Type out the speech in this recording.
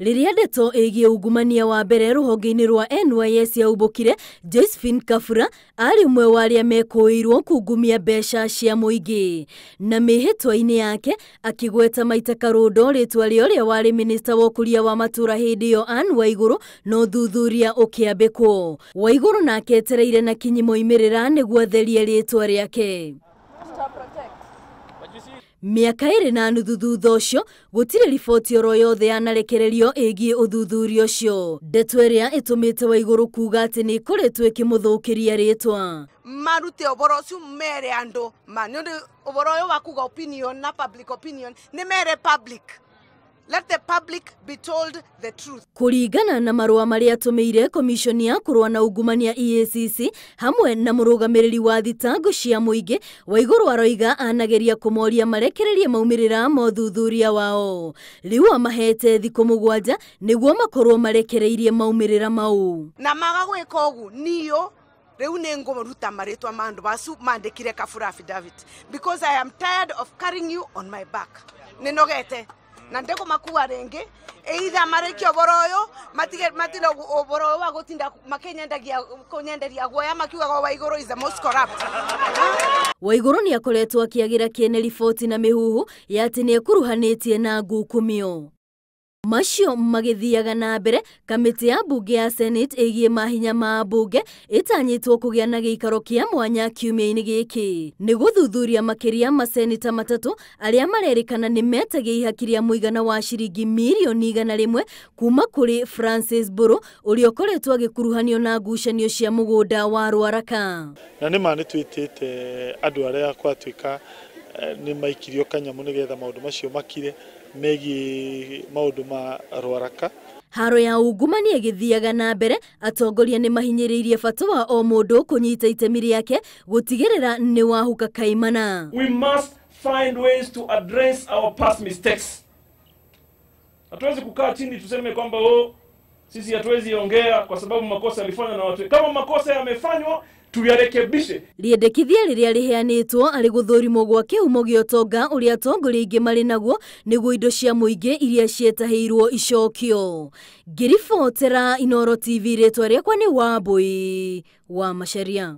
Riria ndeto igie ungumania wa mbere ruhonge-ini rwa NYS yaubukire, Josephine Kafura ari umwe wa aria mekuirwo kungumia mbeca cia muingi na mihitwa-ini yake akigweta maita karundo ritwa ria wari minister wa ukuria wa matura hindi iyo Anne Waiguru no thuthuria ukiambikwo. Waiguru nake etereire na kinyi moimirira niguo therie ritwa riake. Miaka iri na nuthu thutha ucio gutire riboti oro yothe yanarekererio igie uthuthuria ucio. Ndeto iria itumite Waiguru kuga ati ni ikoretwo ikimuthukiria ritwa. Marute oboro ucio mere andu manyo oboro yo wakuga opinion na public opinion ni mere public. Let the public be told the truth. Kuringana na marua maria atumeire komishoni ya kurwa na ungumania EACC hamwe na murugamiriri wa thitango cia muingi, Waiguru aroiga anageria kumoria marekererie maumirira mo thuthuria wao. Riu amahete thiku 7 niguo makorwo marekereirie maumirira mau. Na magagwika ugu niyo riu ninguruta maritwa mandu basu mandikire Kafura affidavit because I am tired of carrying you on my back. Ninogete na ndeko makuwa renge either mareki oboroyo matino oboroyo wagotinda makenyendagia konyenderia goya makiuga go Waiguru is the most corrupt. Waiguru ni akoretwo akiagira kiene riboti na mihuhu ya ati ni ekuruhanitie na ngukumio. Macio magithiaga na mbere, kamiti ya bunge ya Senate igie mahinya ma bunge itanyitwo kugia na giikaro kia mwanya kiumia-ini giki ni guthuthuria makiria masenita 3 aria marerikana ni metagia ihakiria muigana wa ciringi milioni 100 kuma kuri Francis Buru uria ukoretwo agikuruhanio na ngucanio cia mugunda wa Rwaraka. Na ni mani twitite andu aria kwatuika ni maikirio kanyamu nigetha maundu macio makire megi maundu ma Rwaraka. Haro ya ungumania igithiaga na mbere, atongoria ni mahinyiriirie bata wa o mundu kunyita itemi riake gutigirira ni wahuka kaimana. We must find ways to address our past mistakes. Hatuwezi kukaa chini tuseme kwamba sisi hatuwezi ongea kwa sababu makosa yalifanywa na watu. Kama makosa yamefanywa tuyarekebishe. Riendekithia riria riheanitwo ari guthurimo gwa kihumo gia utonga uria atongoria ingi mari naguo niguo indo cia muingi iria cietahirwo icokio. Ngiribotera Inooro TV ritwa riakwa ni Wambui wa Macharia.